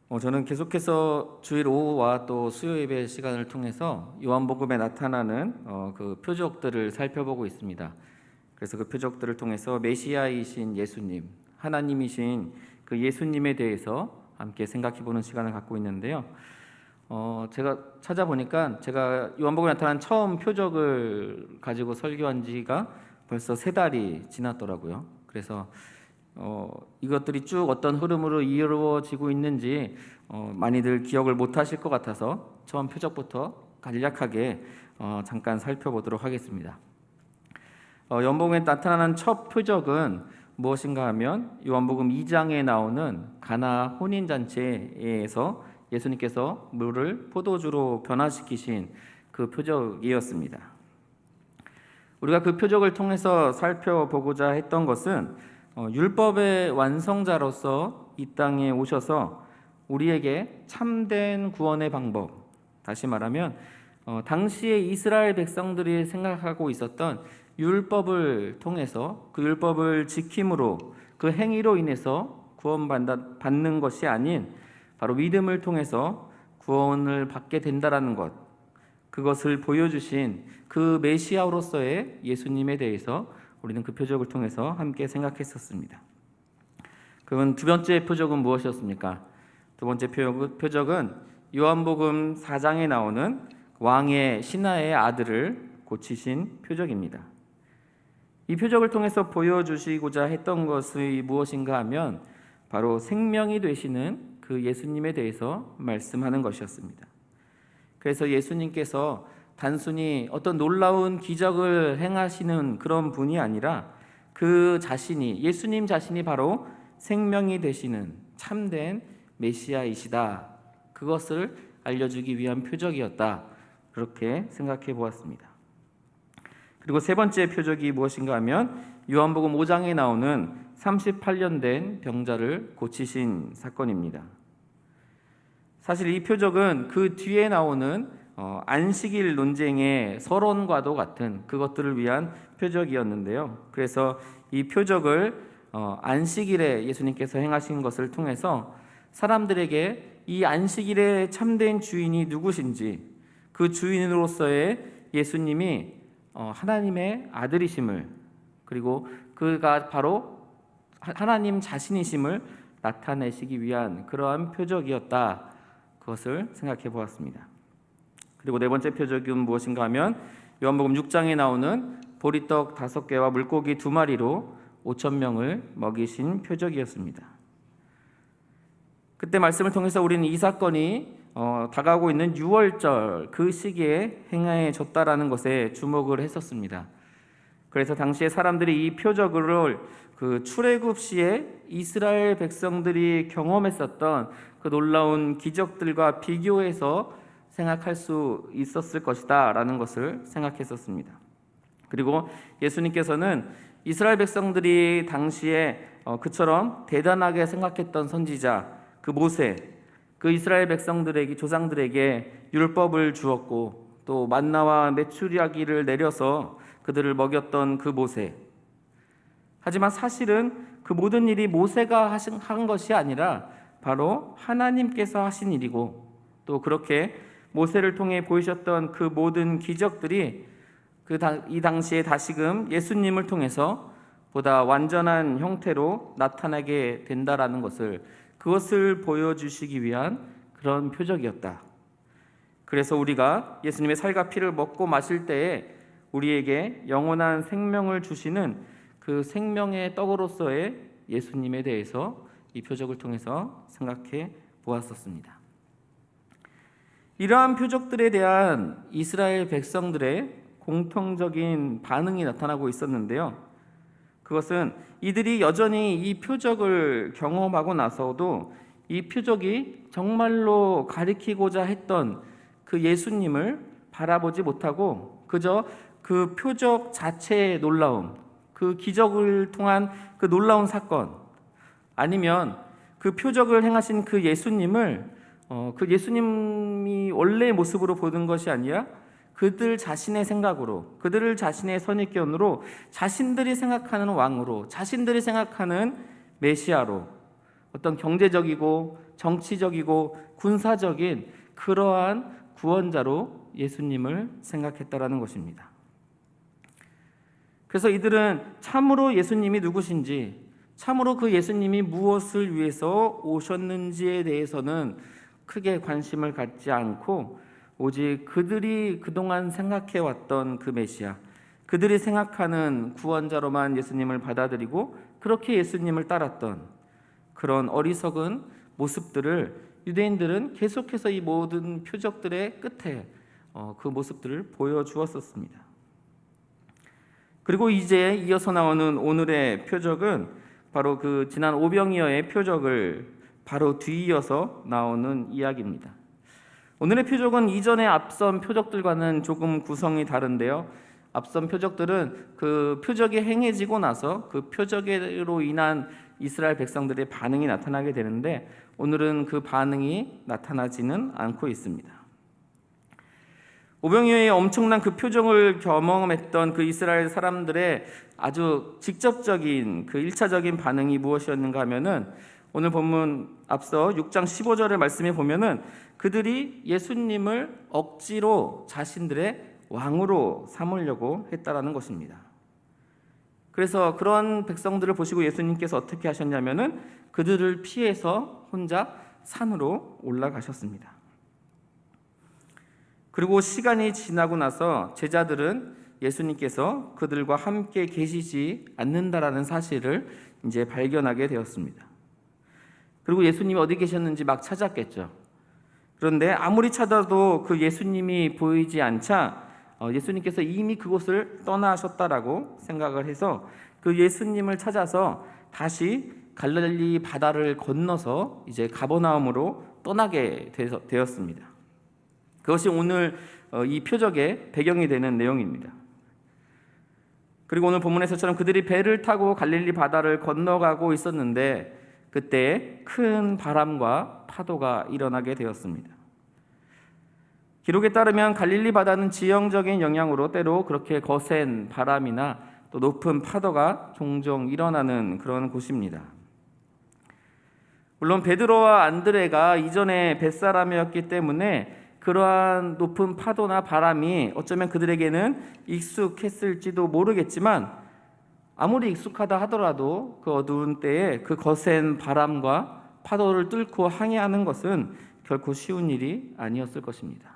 저는 계속해서 주일 오후와 또 수요 예배 시간을 통해서 요한복음에 나타나는 그 표적들을 살펴보고 있습니다. 그래서 그 표적들을 통해서 메시아이신 예수님, 하나님이신 그 예수님에 대해서 함께 생각해보는 시간을 갖고 있는데요. 제가 찾아보니까 제가 요한복음에 나타난 처음 표적을 가지고 설교한 지가 벌써 3달이 지났더라고요. 그래서 이것들이 쭉 어떤 흐름으로 이루어지고 있는지 많이들 기억을 못 하실 것 같아서 처음 표적부터 간략하게 잠깐 살펴보도록 하겠습니다. 요한복음에 나타나는 첫 표적은 무엇인가 하면 요한복음 2장에 나오는 가나 혼인잔치에서 예수님께서 물을 포도주로 변화시키신 그 표적이었습니다. 우리가 그 표적을 통해서 살펴보고자 했던 것은 율법의 완성자로서 이 땅에 오셔서 우리에게 참된 구원의 방법, 다시 말하면 당시에 이스라엘 백성들이 생각하고 있었던 율법을 통해서 그 율법을 지킴으로 그 행위로 인해서 구원받는 것이 아닌 바로 믿음을 통해서 구원을 받게 된다라는 것, 그것을 보여주신 그 메시아로서의 예수님에 대해서 우리는 그 표적을 통해서 함께 생각했었습니다. 그러면 두 번째 표적은 무엇이었습니까? 두 번째 표적은 요한복음 4장에 나오는 왕의 신하의 아들을 고치신 표적입니다. 이 표적을 통해서 보여주시고자 했던 것이 무엇인가 하면 바로 생명이 되시는 그 예수님에 대해서 말씀하는 것이었습니다. 그래서 예수님께서 단순히 어떤 놀라운 기적을 행하시는 그런 분이 아니라 그 자신이, 예수님 자신이 바로 생명이 되시는 참된 메시아이시다, 그것을 알려주기 위한 표적이었다, 그렇게 생각해 보았습니다. 그리고 세 번째 표적이 무엇인가 하면 요한복음 5장에 나오는 38년 된 병자를 고치신 사건입니다. 사실 이 표적은 그 뒤에 나오는 안식일 논쟁의 서론과도 같은 그것들을 위한 표적이었는데요. 그래서 이 표적을 안식일에 예수님께서 행하신 것을 통해서 사람들에게 이 안식일의 참된 주인이 누구신지, 그 주인으로서의 예수님이 하나님의 아들이심을, 그리고 그가 바로 하나님 자신이심을 나타내시기 위한 그러한 표적이었다, 그것을 생각해 보았습니다. 그리고 네 번째 표적은 무엇인가 하면 요한복음 6장에 나오는 보리떡 5개와 물고기 2마리로 5,000명을 먹이신 표적이었습니다. 그때 말씀을 통해서 우리는 이 사건이 다가오고 있는 6월절 그 시기에 행해졌다라는 것에 주목을 했었습니다. 그래서 당시에 사람들이 이 표적을 그 출애굽 시에 이스라엘 백성들이 경험했었던 그 놀라운 기적들과 비교해서 생각할 수 있었을 것이다 라는 것을 생각했었습니다. 그리고 예수님께서는 이스라엘 백성들이 당시에 그처럼 대단하게 생각했던 선지자 그 모세, 그 이스라엘 백성들에게, 조상들에게 율법을 주었고 또 만나와 메추리아기를 내려서 그들을 먹였던 그 모세, 하지만 사실은 그 모든 일이 모세가 한 것이 아니라 바로 하나님께서 하신 일이고, 또 그렇게 모세를 통해 보이셨던 그 모든 기적들이 이 당시에 다시금 예수님을 통해서 보다 완전한 형태로 나타나게 된다라는 것을, 그것을 보여주시기 위한 그런 표적이었다. 그래서 우리가 예수님의 살과 피를 먹고 마실 때에 우리에게 영원한 생명을 주시는 그 생명의 떡으로서의 예수님에 대해서 이 표적을 통해서 생각해 보았었습니다. 이러한 표적들에 대한 이스라엘 백성들의 공통적인 반응이 나타나고 있었는데요. 그것은 이들이 여전히 이 표적을 경험하고 나서도 이 표적이 정말로 가리키고자 했던 그 예수님을 바라보지 못하고 그저 그 표적 자체의 놀라움, 그 기적을 통한 그 놀라운 사건, 아니면 그 표적을 행하신 그 예수님을 그 예수님이 원래의 모습으로 보는 것이 아니라 그들 자신의 생각으로, 그들 자신의 선입견으로, 자신들이 생각하는 왕으로, 자신들이 생각하는 메시아로, 어떤 경제적이고 정치적이고 군사적인 그러한 구원자로 예수님을 생각했다라는 것입니다. 그래서 이들은 참으로 예수님이 누구신지, 참으로 그 예수님이 무엇을 위해서 오셨는지에 대해서는 크게 관심을 갖지 않고 오직 그들이 그동안 생각해왔던 그 메시아, 그들이 생각하는 구원자로만 예수님을 받아들이고 그렇게 예수님을 따랐던 그런 어리석은 모습들을 유대인들은 계속해서 이 모든 표적들의 끝에 그 모습들을 보여주었었습니다. 그리고 이제 이어서 나오는 오늘의 표적은 바로 그 지난 오병이어의 표적을 바로 뒤이어서 나오는 이야기입니다. 오늘의 표적은 이전의 앞선 표적들과는 조금 구성이 다른데요. 앞선 표적들은 그 표적이 행해지고 나서 그 표적으로 인한 이스라엘 백성들의 반응이 나타나게 되는데 오늘은 그 반응이 나타나지는 않고 있습니다. 오병이어의 엄청난 그 표적을 경험했던 그 이스라엘 사람들의 아주 직접적인 그 1차적인 반응이 무엇이었는가 하면은 오늘 본문 앞서 6장 15절의 말씀에 보면은 그들이 예수님을 억지로 자신들의 왕으로 삼으려고 했다라는 것입니다. 그래서 그런 백성들을 보시고 예수님께서 어떻게 하셨냐면은 그들을 피해서 혼자 산으로 올라가셨습니다. 그리고 시간이 지나고 나서 제자들은 예수님께서 그들과 함께 계시지 않는다라는 사실을 이제 발견하게 되었습니다. 그리고 예수님이 어디 계셨는지 막 찾았겠죠. 그런데 아무리 찾아도 그 예수님이 보이지 않자 예수님께서 이미 그곳을 떠나셨다라고 생각을 해서 그 예수님을 찾아서 다시 갈릴리 바다를 건너서 이제 가버나움으로 떠나게 되었습니다. 그것이 오늘 이 표적의 배경이 되는 내용입니다. 그리고 오늘 본문에서처럼 그들이 배를 타고 갈릴리 바다를 건너가고 있었는데 그때 큰 바람과 파도가 일어나게 되었습니다. 기록에 따르면 갈릴리 바다는 지형적인 영향으로 때로 그렇게 거센 바람이나 또 높은 파도가 종종 일어나는 그런 곳입니다. 물론 베드로와 안드레가 이전에 뱃사람이었기 때문에 그러한 높은 파도나 바람이 어쩌면 그들에게는 익숙했을지도 모르겠지만 아무리 익숙하다 하더라도 그 어두운 때에 그 거센 바람과 파도를 뚫고 항해하는 것은 결코 쉬운 일이 아니었을 것입니다.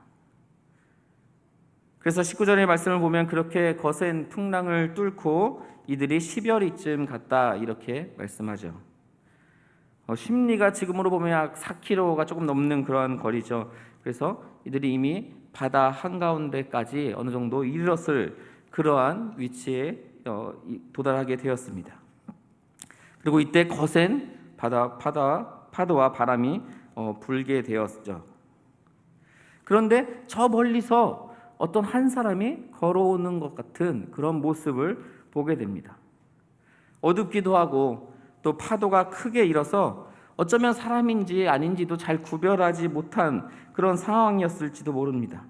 그래서 19절의 말씀을 보면 그렇게 거센 풍랑을 뚫고 이들이 10여리쯤 갔다 이렇게 말씀하죠. 심리가 지금으로 보면 약 4km가 조금 넘는 그런 거리죠. 그래서 이들이 이미 바다 한가운데까지 어느 정도 이르렀을 그러한 위치에 도달하게 되었습니다. 그리고 이때 거센 파도와 바람이 불게 되었죠. 그런데 저 멀리서 어떤 한 사람이 걸어오는 것 같은 그런 모습을 보게 됩니다. 어둡기도 하고 또 파도가 크게 일어서 어쩌면 사람인지 아닌지도 잘 구별하지 못한 그런 상황이었을지도 모릅니다.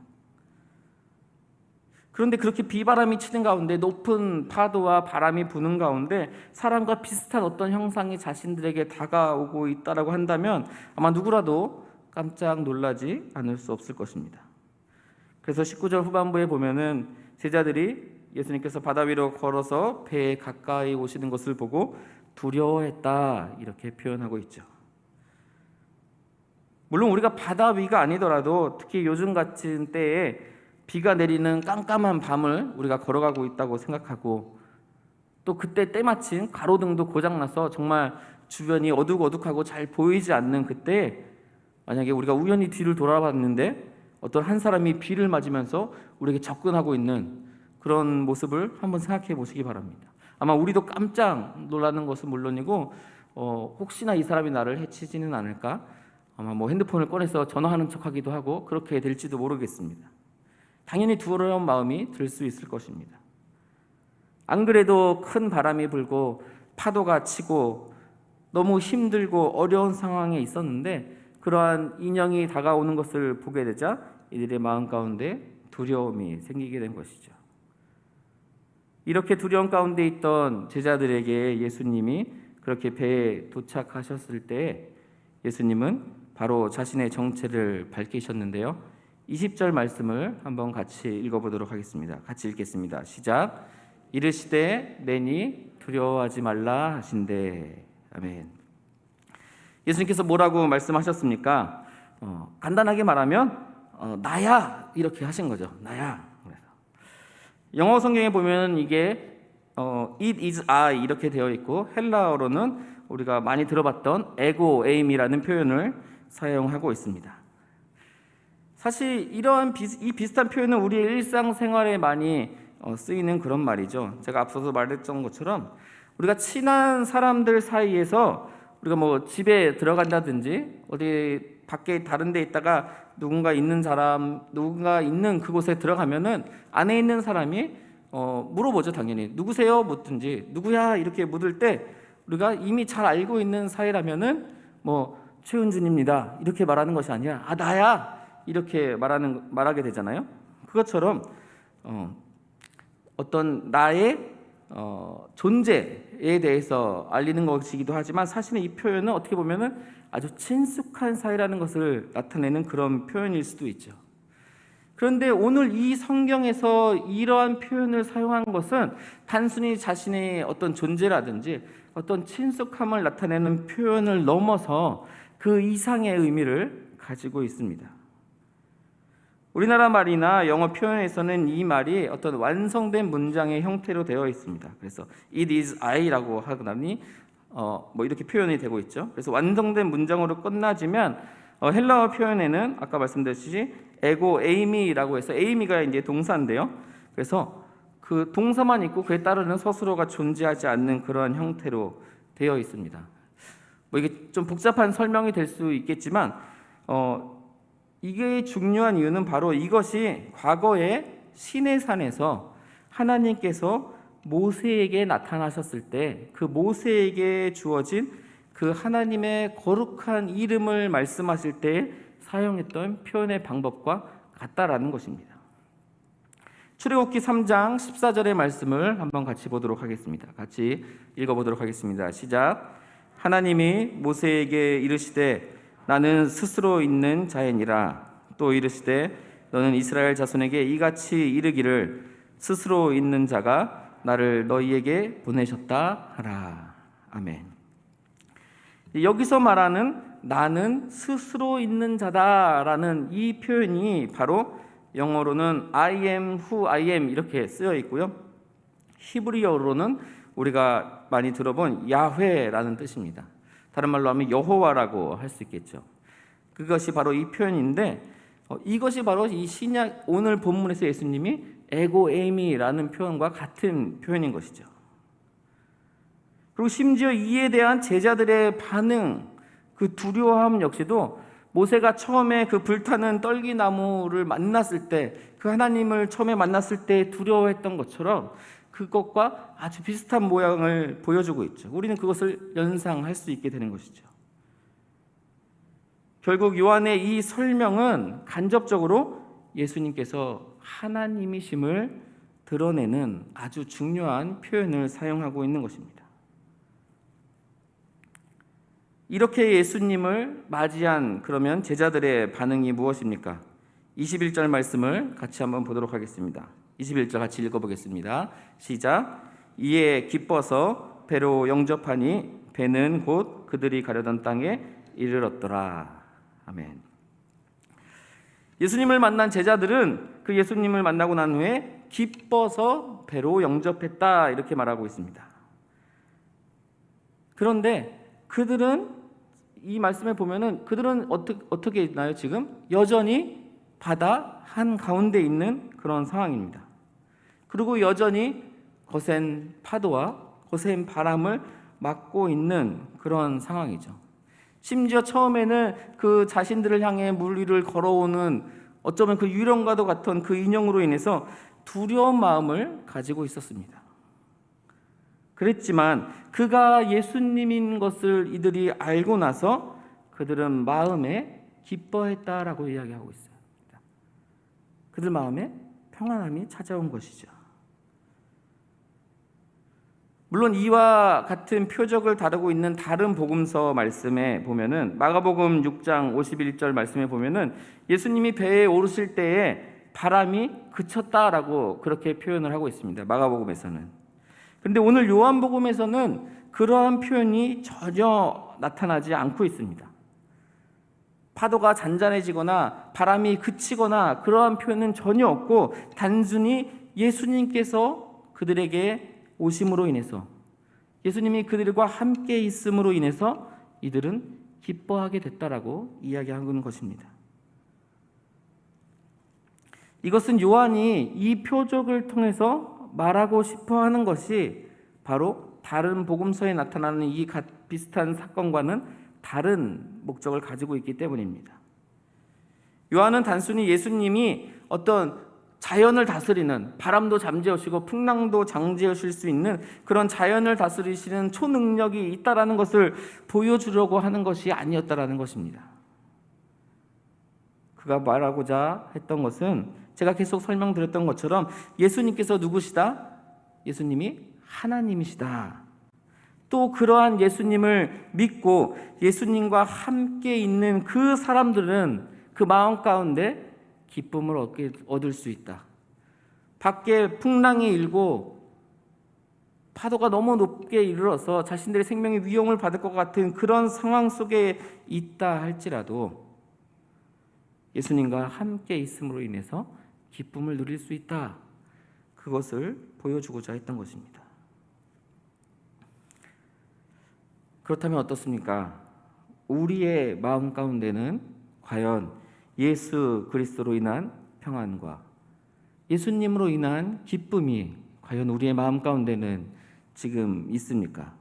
그런데 그렇게 비바람이 치는 가운데 높은 파도와 바람이 부는 가운데 사람과 비슷한 어떤 형상이 자신들에게 다가오고 있다라고 한다면 아마 누구라도 깜짝 놀라지 않을 수 없을 것입니다. 그래서 19절 후반부에 보면은 제자들이 예수님께서 바다 위로 걸어서 배에 가까이 오시는 것을 보고 두려워했다 이렇게 표현하고 있죠. 물론 우리가 바다 위가 아니더라도 특히 요즘 같은 때에 비가 내리는 깜깜한 밤을 우리가 걸어가고 있다고 생각하고 또 그때 때마침 가로등도 고장나서 정말 주변이 어둑어둑하고 잘 보이지 않는 그때 만약에 우리가 우연히 뒤를 돌아봤는데 어떤 한 사람이 비를 맞으면서 우리에게 접근하고 있는 그런 모습을 한번 생각해 보시기 바랍니다. 아마 우리도 깜짝 놀라는 것은 물론이고 혹시나 이 사람이 나를 해치지는 않을까 아마 핸드폰을 꺼내서 전화하는 척하기도 하고 그렇게 될지도 모르겠습니다. 당연히 두려운 마음이 들 수 있을 것입니다. 안 그래도 큰 바람이 불고 파도가 치고 너무 힘들고 어려운 상황에 있었는데 그러한 인형이 다가오는 것을 보게 되자 이들의 마음 가운데 두려움이 생기게 된 것이죠. 이렇게 두려움 가운데 있던 제자들에게 예수님이 그렇게 배에 도착하셨을 때 예수님은 바로 자신의 정체를 밝히셨는데요. 20절 말씀을 한번 같이 읽어보도록 하겠습니다. 같이 읽겠습니다. 시작. 이르시되 내니 두려워하지 말라 하신대. 아멘. 예수님께서 뭐라고 말씀하셨습니까? 간단하게 말하면 나야 이렇게 하신 거죠. 나야. 그래서 영어 성경에 보면 이게 it is I 이렇게 되어 있고 헬라어로는 우리가 많이 들어봤던 에고 에임이라는 표현을 사용하고 있습니다. 사실 이러한 이 비슷한 표현은 우리의 일상생활에 많이 쓰이는 그런 말이죠. 제가 앞서서 말했던 것처럼 우리가 친한 사람들 사이에서 우리가 뭐 집에 들어간다든지 어디 밖에 다른 데 있다가 누군가 있는 그곳에 들어가면은 안에 있는 사람이 물어보죠. 당연히 누구세요? 묻든지 누구야? 이렇게 묻을 때 우리가 이미 잘 알고 있는 사이라면은 뭐 최은준입니다 이렇게 말하는 것이 아니라 나야 이렇게 말하게 되잖아요. 그것처럼 어떤 나의 존재에 대해서 알리는 것이기도 하지만 사실은 이 표현은 어떻게 보면은 아주 친숙한 사이라는 것을 나타내는 그런 표현일 수도 있죠. 그런데 오늘 이 성경에서 이러한 표현을 사용한 것은 단순히 자신의 어떤 존재라든지 어떤 친숙함을 나타내는 표현을 넘어서 그 이상의 의미를 가지고 있습니다. 우리나라 말이나 영어 표현에서는 이 말이 어떤 완성된 문장의 형태로 되어 있습니다. 그래서 it is I라고 하더니 뭐 이렇게 표현이 되고 있죠. 그래서 완성된 문장으로 끝나지만 헬라어 표현에는 아까 말씀드렸듯이 에고 에이미라고 해서 에이미가 이제 동사인데요. 그래서 그 동사만 있고 그에 따르는 서술어가 존재하지 않는 그러한 형태로 되어 있습니다. 뭐 이게 좀 복잡한 설명이 될 수 있겠지만 이게 중요한 이유는 바로 이것이 과거에 시내산에서 하나님께서 모세에게 나타나셨을 때 그 모세에게 주어진 그 하나님의 거룩한 이름을 말씀하실 때 사용했던 표현의 방법과 같다라는 것입니다. 출애굽기 3장 14절의 말씀을 한번 같이 보도록 하겠습니다. 같이 읽어보도록 하겠습니다. 시작. 하나님이 모세에게 이르시되 나는 스스로 있는 자이니라. 또 이르시되 너는 이스라엘 자손에게 이같이 이르기를 스스로 있는 자가 나를 너희에게 보내셨다 하라. 아멘. 여기서 말하는 나는 스스로 있는 자다라는 이 표현이 바로 영어로는 I am who I am 이렇게 쓰여 있고요. 히브리어로는 우리가 많이 들어본 야훼라는 뜻입니다. 다른 말로 하면 여호와라고 할 수 있겠죠. 그것이 바로 이 표현인데 이것이 바로 이 신약 오늘 본문에서 예수님이 에고 에이미라는 표현과 같은 표현인 것이죠. 그리고 심지어 이에 대한 제자들의 반응, 그 두려워함 역시도 모세가 처음에 그 불타는 떨기나무를 만났을 때, 그 하나님을 처음에 만났을 때 두려워했던 것처럼 그것과 아주 비슷한 모양을 보여주고 있죠. 우리는 그것을 연상할 수 있게 되는 것이죠. 결국 요한의 이 설명은 간접적으로 예수님께서 하나님이심을 드러내는 아주 중요한 표현을 사용하고 있는 것입니다. 이렇게 예수님을 맞이한 그러면 제자들의 반응이 무엇입니까? 21절 말씀을 같이 한번 보도록 하겠습니다. 21절 같이 읽어보겠습니다. 시작. 이에 기뻐서 배로 영접하니 배는 곧 그들이 가려던 땅에 이르렀더라. 아멘. 예수님을 만난 제자들은 그 예수님을 만나고 난 후에 기뻐서 배로 영접했다 이렇게 말하고 있습니다. 그런데 그들은 이 말씀에 보면은 그들은 어떻게 있나요? 지금 여전히 바다 한가운데 있는 그런 상황입니다. 그리고 여전히 거센 파도와 거센 바람을 맞고 있는 그런 상황이죠. 심지어 처음에는 그 자신들을 향해 물 위를 걸어오는 어쩌면 그 유령과도 같은 그 인형으로 인해서 두려운 마음을 가지고 있었습니다. 그랬지만 그가 예수님인 것을 이들이 알고 나서 그들은 마음에 기뻐했다라고 이야기하고 있어요. 그들 마음에 평안함이 찾아온 것이죠. 물론 이와 같은 표적을 다루고 있는 다른 복음서 말씀에 보면은 마가복음 6장 51절 말씀에 보면은 예수님이 배에 오르실 때에 바람이 그쳤다라고 그렇게 표현을 하고 있습니다. 마가복음에서는. 그런데 오늘 요한복음에서는 그러한 표현이 전혀 나타나지 않고 있습니다. 파도가 잔잔해지거나 바람이 그치거나 그러한 표현은 전혀 없고 단순히 예수님께서 그들에게 오심으로 인해서, 예수님이 그들과 함께 있음으로 인해서 이들은 기뻐하게 됐다라고 이야기하는 것입니다. 이것은 요한이 이 표적을 통해서 말하고 싶어 하는 것이 바로 다른 복음서에 나타나는 이 비슷한 사건과는 다른 목적을 가지고 있기 때문입니다. 요한은 단순히 예수님이 어떤 자연을 다스리는, 바람도 잠재우시고 풍랑도 장재우실 수 있는 그런 자연을 다스리시는 초능력이 있다라는 것을 보여주려고 하는 것이 아니었다라는 것입니다. 그가 말하고자 했던 것은 제가 계속 설명드렸던 것처럼 예수님께서 누구시다? 예수님이 하나님이시다. 또 그러한 예수님을 믿고 예수님과 함께 있는 그 사람들은 그 마음 가운데 기쁨을 얻을 수 있다. 밖에 풍랑이 일고 파도가 너무 높게 이르러서 자신들의 생명의 위험을 받을 것 같은 그런 상황 속에 있다 할지라도 예수님과 함께 있음으로 인해서 기쁨을 누릴 수 있다. 그것을 보여주고자 했던 것입니다. 그렇다면 어떻습니까? 우리의 마음 가운데는 과연 예수 그리스도로 인한 평안과 예수님으로 인한 기쁨이 과연 우리의 마음 가운데는 지금 있습니까?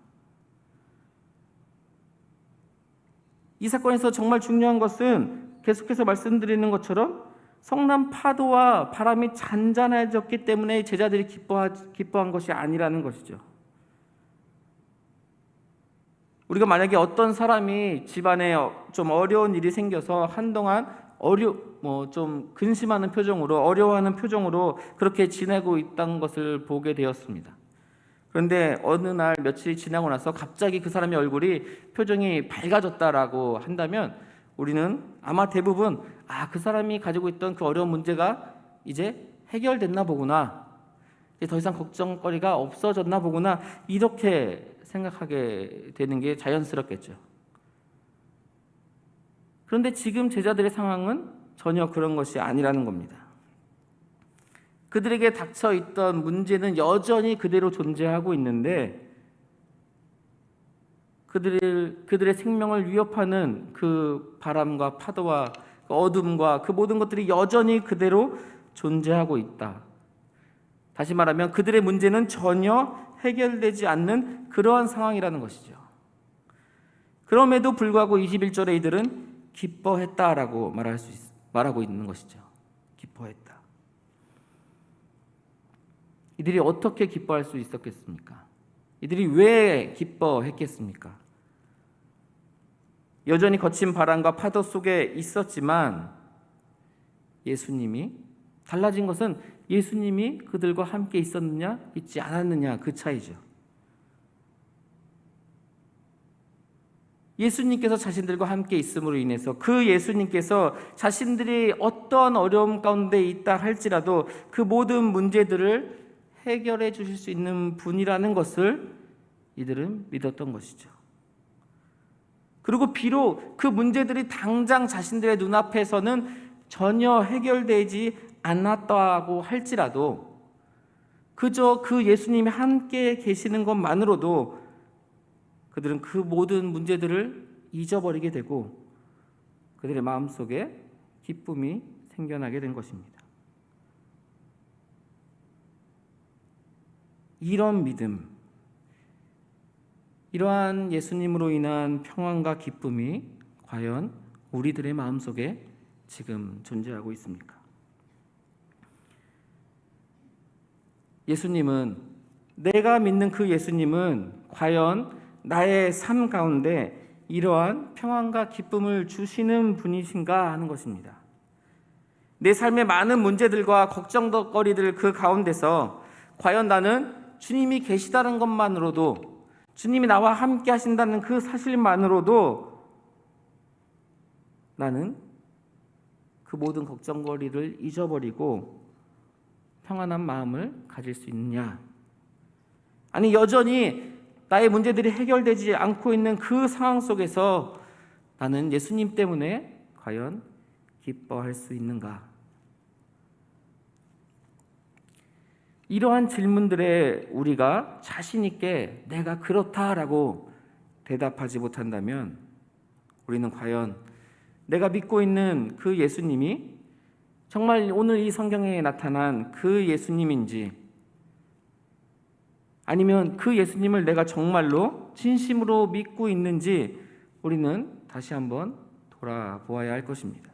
이 사건에서 정말 중요한 것은 계속해서 말씀드리는 것처럼 성난 파도와 바람이 잔잔해졌기 때문에 제자들이 기뻐한 것이 아니라는 것이죠. 우리가 만약에 어떤 사람이 집안에 좀 어려운 일이 생겨서 한동안 좀 근심하는 표정으로, 어려워하는 표정으로 그렇게 지내고 있다는 것을 보게 되었습니다. 그런데 어느 날 며칠이 지나고 나서 갑자기 그 사람의 얼굴이 표정이 밝아졌다라고 한다면 우리는 아마 대부분 그 사람이 가지고 있던 그 어려운 문제가 이제 해결됐나 보구나, 이제 더 이상 걱정거리가 없어졌나 보구나, 이렇게 생각하게 되는 게 자연스럽겠죠. 그런데 지금 제자들의 상황은 전혀 그런 것이 아니라는 겁니다. 그들에게 닥쳐 있던 문제는 여전히 그대로 존재하고 있는데 그들의 생명을 위협하는 그 바람과 파도와 그 어둠과 그 모든 것들이 여전히 그대로 존재하고 있다. 다시 말하면 그들의 문제는 전혀 해결되지 않는 그러한 상황이라는 것이죠. 그럼에도 불구하고 21절에 이들은 기뻐했다라고 말하고 있는 것이죠. 기뻐했다. 이들이 어떻게 기뻐할 수 있었겠습니까? 이들이 왜 기뻐했겠습니까? 여전히 거친 바람과 파도 속에 있었지만 예수님이, 달라진 것은 예수님이 그들과 함께 있었느냐 있지 않았느냐, 그 차이죠. 예수님께서 자신들과 함께 있음으로 인해서, 그 예수님께서 자신들이 어떤 어려움 가운데 있다 할지라도 그 모든 문제들을 해결해 주실 수 있는 분이라는 것을 이들은 믿었던 것이죠. 그리고 비록 그 문제들이 당장 자신들의 눈앞에서는 전혀 해결되지 않았다고 할지라도 그저 그 예수님이 함께 계시는 것만으로도 그들은 그 모든 문제들을 잊어버리게 되고 그들의 마음속에 기쁨이 생겨나게 된 것입니다. 이런 믿음, 이러한 예수님으로 인한 평안과 기쁨이 과연 우리들의 마음속에 지금 존재하고 있습니까? 예수님은, 내가 믿는 그 예수님은 과연 나의 삶 가운데 이러한 평안과 기쁨을 주시는 분이신가 하는 것입니다. 내 삶의 많은 문제들과 걱정거리들 그 가운데서 과연 나는 주님이 계시다는 것만으로도, 주님이 나와 함께 하신다는 그 사실만으로도 나는 그 모든 걱정거리를 잊어버리고 평안한 마음을 가질 수 있느냐? 아니, 여전히 나의 문제들이 해결되지 않고 있는 그 상황 속에서 나는 예수님 때문에 과연 기뻐할 수 있는가? 이러한 질문들에 우리가 자신 있게 내가 그렇다라고 대답하지 못한다면 우리는 과연 내가 믿고 있는 그 예수님이 정말 오늘 이 성경에 나타난 그 예수님인지, 아니면 그 예수님을 내가 정말로 진심으로 믿고 있는지 우리는 다시 한번 돌아보아야 할 것입니다.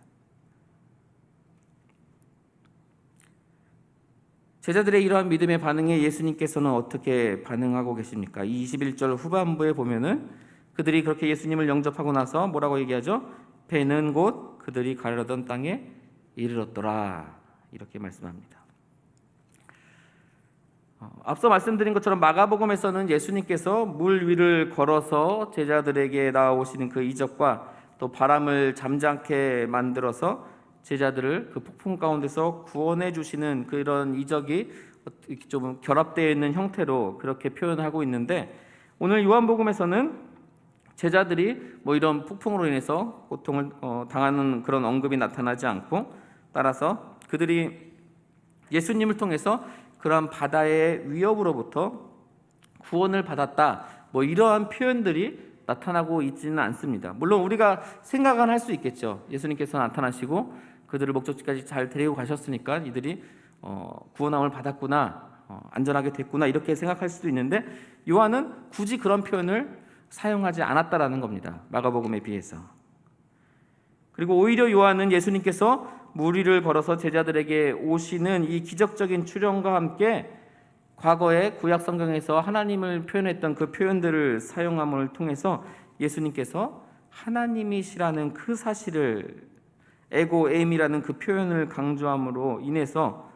제자들의 이러한 믿음의 반응에 예수님께서는 어떻게 반응하고 계십니까? 이 21절 후반부에 보면은 그들이 그렇게 예수님을 영접하고 나서 뭐라고 얘기하죠? 배는 곧 그들이 가려던 땅에 이르렀더라, 이렇게 말씀합니다. 앞서 말씀드린 것처럼 마가복음에서는 예수님께서 물 위를 걸어서 제자들에게 나오시는 그 이적과 또 바람을 잠잠케 만들어서 제자들을 그 폭풍 가운데서 구원해 주시는 그런 이적이 좀 결합되어 있는 형태로 그렇게 표현하고 있는데, 오늘 요한복음에서는 제자들이 뭐 이런 폭풍으로 인해서 고통을 당하는 그런 언급이 나타나지 않고, 따라서 그들이 예수님을 통해서 그러한 바다의 위협으로부터 구원을 받았다, 뭐 이러한 표현들이 나타나고 있지는 않습니다. 물론 우리가 생각은 할 수 있겠죠. 예수님께서 나타나시고 그들을 목적지까지 잘 데리고 가셨으니까 이들이 구원함을 받았구나, 안전하게 됐구나, 이렇게 생각할 수도 있는데 요한은 굳이 그런 표현을 사용하지 않았다라는 겁니다. 마가복음에 비해서. 그리고 오히려 요한은 예수님께서 물 위를 걸어서 제자들에게 오시는 이 기적적인 출현과 함께 과거의 구약 성경에서 하나님을 표현했던 그 표현들을 사용함을 통해서 예수님께서 하나님이시라는 그 사실을, 에고 에임이라는 그 표현을 강조함으로 인해서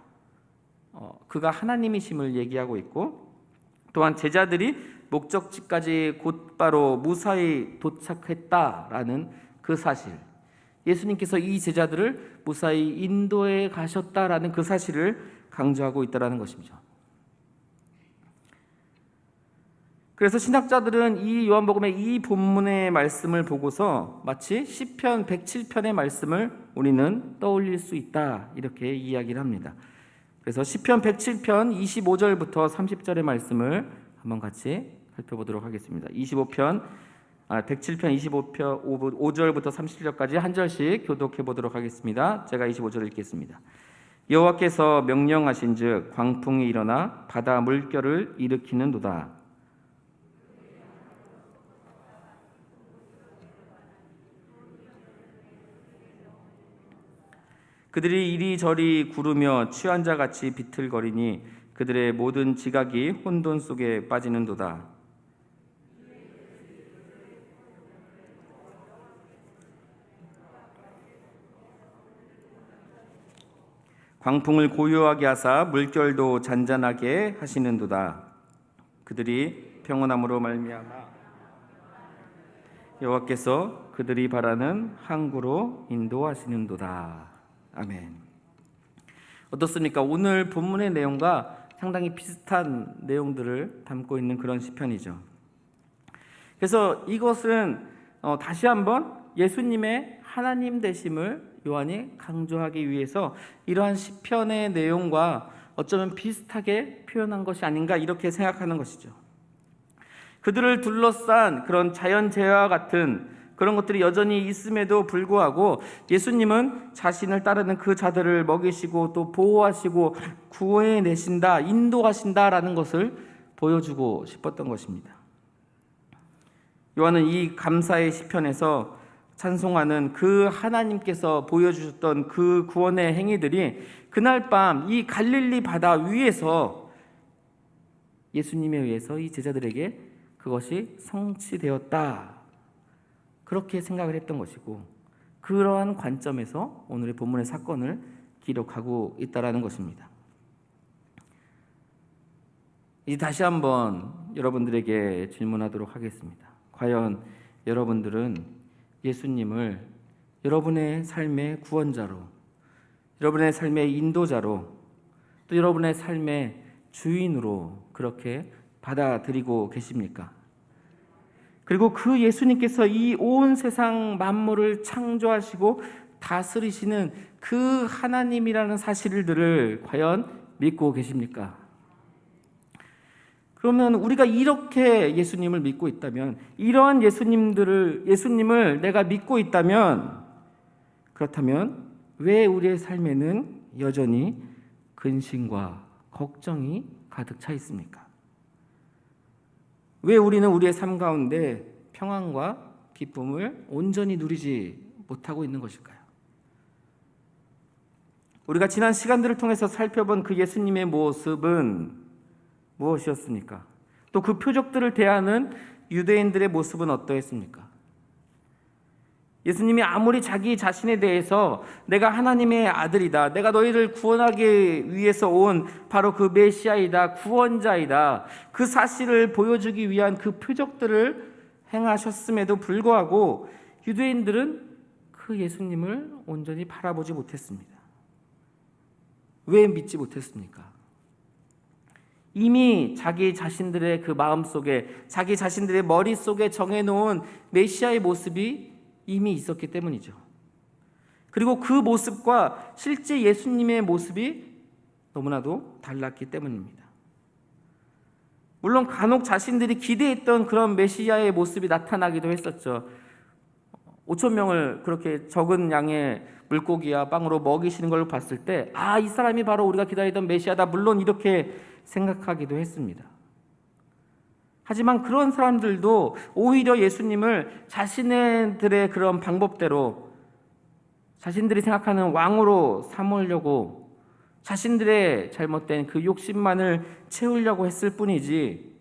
그가 하나님이심을 얘기하고 있고, 또한 제자들이 목적지까지 곧바로 무사히 도착했다라는 그 사실, 예수님께서 이 제자들을 무사히 인도에 가셨다라는 그 사실을 강조하고 있다는 것입니다. 그래서 신학자들은 이 요한복음의 이 본문의 말씀을 보고서 마치 시편 107편의 말씀을 우리는 떠올릴 수 있다, 이렇게 이야기를 합니다. 그래서 시편 107편 25절부터 30절의 말씀을 한번 같이 살펴보도록 하겠습니다. 107편 5절부터 30절까지 한 절씩 교독해 보도록 하겠습니다. 제가 25절을 읽겠습니다. 여호와께서 명령하신즉 광풍이 일어나 바다 물결을 일으키는도다. 그들이 이리저리 구르며 취한 자같이 비틀거리니 그들의 모든 지각이 혼돈 속에 빠지는도다. 광풍을 고요하게 하사 물결도 잔잔하게 하시는도다. 그들이 평온함으로 말미암아 여호와께서 그들이 바라는 항구로 인도하시는도다. 아멘. 어떻습니까? 오늘 본문의 내용과 상당히 비슷한 내용들을 담고 있는 그런 시편이죠. 그래서 이것은 다시 한번 예수님의 하나님 되심을 요한이 강조하기 위해서 이러한 시편의 내용과 어쩌면 비슷하게 표현한 것이 아닌가, 이렇게 생각하는 것이죠. 그들을 둘러싼 그런 자연재해와 같은 그런 것들이 여전히 있음에도 불구하고 예수님은 자신을 따르는 그 자들을 먹이시고 또 보호하시고 구해내신다, 인도하신다라는 것을 보여주고 싶었던 것입니다. 요한은 이 감사의 시편에서 찬송하는 그 하나님께서 보여주셨던 그 구원의 행위들이 그날 밤 이 갈릴리 바다 위에서 예수님에 의해서 이 제자들에게 그것이 성취되었다, 그렇게 생각을 했던 것이고, 그러한 관점에서 오늘의 본문의 사건을 기록하고 있다는 것입니다. 이제 다시 한번 여러분들에게 질문하도록 하겠습니다. 과연 여러분들은 예수님을 여러분의 삶의 구원자로, 여러분의 삶의 인도자로, 또 여러분의 삶의 주인으로 그렇게 받아들이고 계십니까? 그리고 그 예수님께서 이 온 세상 만물을 창조하시고 다스리시는 그 하나님이라는 사실들을 과연 믿고 계십니까? 그러면 우리가 이렇게 예수님을 믿고 있다면, 이러한 예수님을 내가 믿고 있다면, 그렇다면 왜 우리의 삶에는 여전히 근심과 걱정이 가득 차 있습니까? 왜 우리는 우리의 삶 가운데 평안과 기쁨을 온전히 누리지 못하고 있는 것일까요? 우리가 지난 시간들을 통해서 살펴본 그 예수님의 모습은 무엇이었습니까? 또 그 표적들을 대하는 유대인들의 모습은 어떠했습니까? 예수님이 아무리 자기 자신에 대해서 내가 하나님의 아들이다, 내가 너희를 구원하기 위해서 온 바로 그 메시아이다, 구원자이다, 그 사실을 보여주기 위한 그 표적들을 행하셨음에도 불구하고 유대인들은 그 예수님을 온전히 바라보지 못했습니다. 왜 믿지 못했습니까? 이미 자기 자신들의 그 마음속에, 자기 자신들의 머릿속에 정해놓은 메시아의 모습이 이미 있었기 때문이죠. 그리고 그 모습과 실제 예수님의 모습이 너무나도 달랐기 때문입니다. 물론 간혹 자신들이 기대했던 그런 메시아의 모습이 나타나기도 했었죠. 5천 명을 그렇게 적은 양의 물고기와 빵으로 먹이시는 걸 봤을 때, 이 사람이 바로 우리가 기다리던 메시아다, 물론 이렇게 생각하기도 했습니다. 하지만 그런 사람들도 오히려 예수님을 자신들의 그런 방법대로, 자신들이 생각하는 왕으로 삼으려고, 자신들의 잘못된 그 욕심만을 채우려고 했을 뿐이지,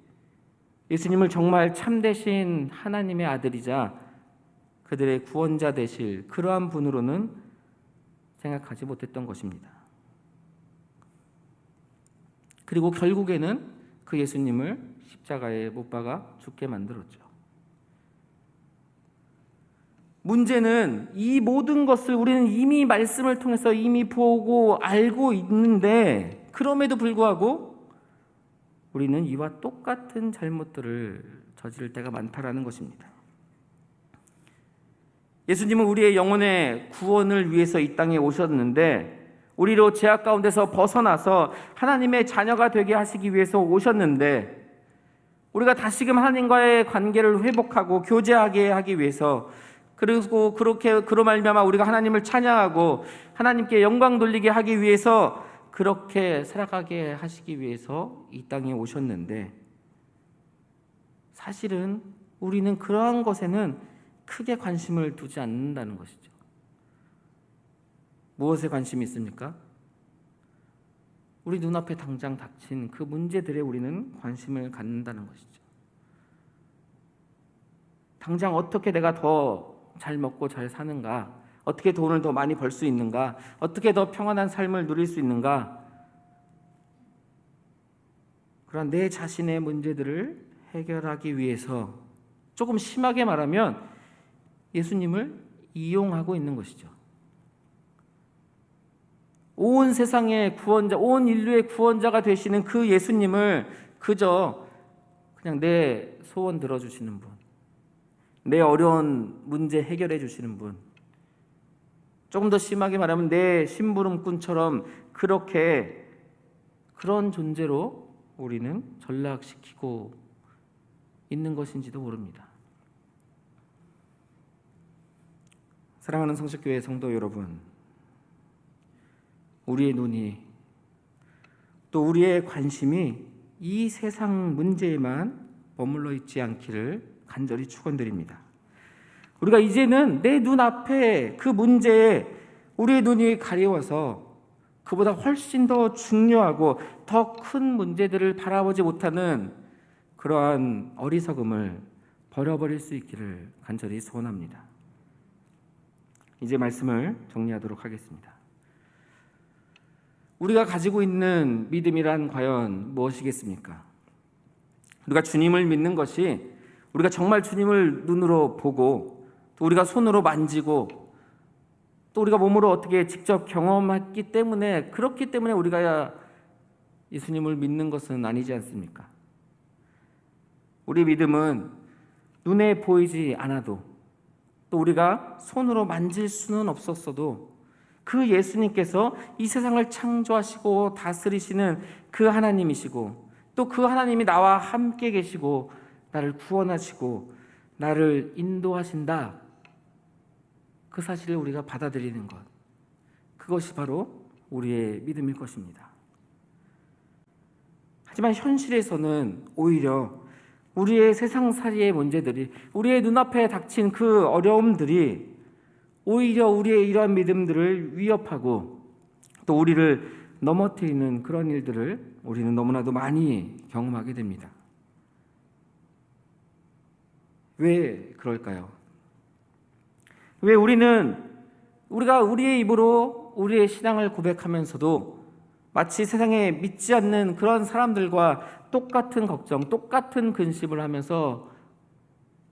예수님을 정말 참되신 하나님의 아들이자 그들의 구원자 되실 그러한 분으로는 생각하지 못했던 것입니다. 그리고 결국에는 그 예수님을 십자가에 못 박아 죽게 만들었죠. 문제는 이 모든 것을 우리는 이미 말씀을 통해서 이미 보고 알고 있는데, 그럼에도 불구하고 우리는 이와 똑같은 잘못들을 저지를 때가 많다라는 것입니다. 예수님은 우리의 영혼의 구원을 위해서 이 땅에 오셨는데, 우리로 죄악 가운데서 벗어나서 하나님의 자녀가 되게 하시기 위해서 오셨는데, 우리가 다시금 하나님과의 관계를 회복하고 교제하게 하기 위해서, 그리고 그로 말미암아 우리가 하나님을 찬양하고 하나님께 영광 돌리게 하기 위해서, 그렇게 살아가게 하시기 위해서 이 땅에 오셨는데, 사실은 우리는 그러한 것에는 크게 관심을 두지 않는다는 것이죠. 무엇에 관심이 있습니까? 우리 눈앞에 당장 닥친 그 문제들에 우리는 관심을 갖는다는 것이죠. 당장 어떻게 내가 더 잘 먹고 잘 사는가, 어떻게 돈을 더 많이 벌 수 있는가, 어떻게 더 평안한 삶을 누릴 수 있는가, 그런 내 자신의 문제들을 해결하기 위해서, 조금 심하게 말하면 예수님을 이용하고 있는 것이죠. 온 세상의 구원자, 온 인류의 구원자가 되시는 그 예수님을 그저 그냥 내 소원 들어주시는 분, 내 어려운 문제 해결해 주시는 분, 조금 더 심하게 말하면 내 심부름꾼처럼 그렇게 그런 존재로 우리는 전락시키고 있는 것인지도 모릅니다. 사랑하는 성식교회 성도 여러분, 우리의 눈이, 또 우리의 관심이 이 세상 문제에만 머물러 있지 않기를 간절히 축원드립니다. 우리가 이제는 내 눈앞에 그 문제에 우리의 눈이 가려워서 그보다 훨씬 더 중요하고 더 큰 문제들을 바라보지 못하는 그러한 어리석음을 버려버릴 수 있기를 간절히 소원합니다. 이제 말씀을 정리하도록 하겠습니다. 우리가 가지고 있는 믿음이란 과연 무엇이겠습니까? 우리가 주님을 믿는 것이 우리가 정말 주님을 눈으로 보고 또 우리가 손으로 만지고 또 우리가 몸으로 어떻게 직접 경험했기 때문에 그렇기 때문에 우리가 예수님을 믿는 것은 아니지 않습니까? 우리 믿음은 눈에 보이지 않아도 또 우리가 손으로 만질 수는 없었어도 그 예수님께서 이 세상을 창조하시고 다스리시는 그 하나님이시고 또 그 하나님이 나와 함께 계시고 나를 구원하시고 나를 인도하신다. 그 사실을 우리가 받아들이는 것, 그것이 바로 우리의 믿음일 것입니다. 하지만 현실에서는 오히려 우리의 세상살이의 문제들이, 우리의 눈앞에 닥친 그 어려움들이 오히려 우리의 이러한 믿음들을 위협하고 또 우리를 넘어뜨리는 그런 일들을 우리는 너무나도 많이 경험하게 됩니다. 왜 그럴까요? 왜 우리가 우리의 입으로 우리의 신앙을 고백하면서도 마치 세상에 믿지 않는 그런 사람들과 똑같은 걱정, 똑같은 근심을 하면서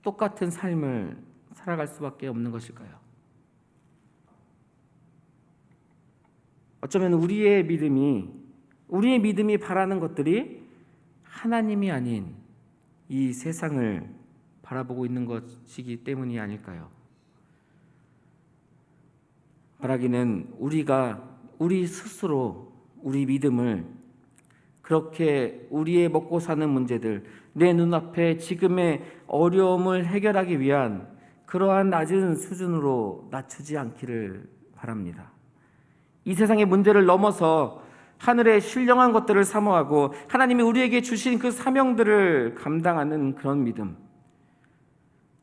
똑같은 삶을 살아갈 수밖에 없는 것일까요? 어쩌면 우리의 믿음이 바라는 것들이 하나님이 아닌 이 세상을 바라보고 있는 것이기 때문이 아닐까요? 바라기는 우리 스스로 우리 믿음을 그렇게 우리의 먹고 사는 문제들, 내 눈앞에 지금의 어려움을 해결하기 위한 그러한 낮은 수준으로 낮추지 않기를 바랍니다. 이 세상의 문제를 넘어서 하늘의 신령한 것들을 사모하고 하나님이 우리에게 주신 그 사명들을 감당하는 그런 믿음,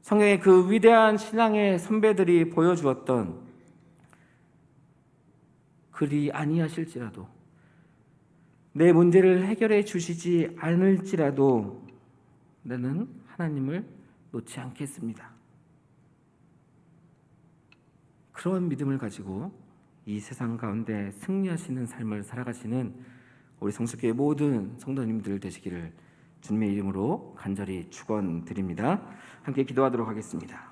성경의 그 위대한 신앙의 선배들이 보여주었던 그리 아니하실지라도 내 문제를 해결해 주시지 않을지라도 나는 하나님을 놓지 않겠습니다. 그런 믿음을 가지고 이 세상 가운데 승리하시는 삶을 살아가시는 우리 성숙교회 모든 성도님들 되시기를 주님의 이름으로 간절히 축원드립니다. 함께 기도하도록 하겠습니다.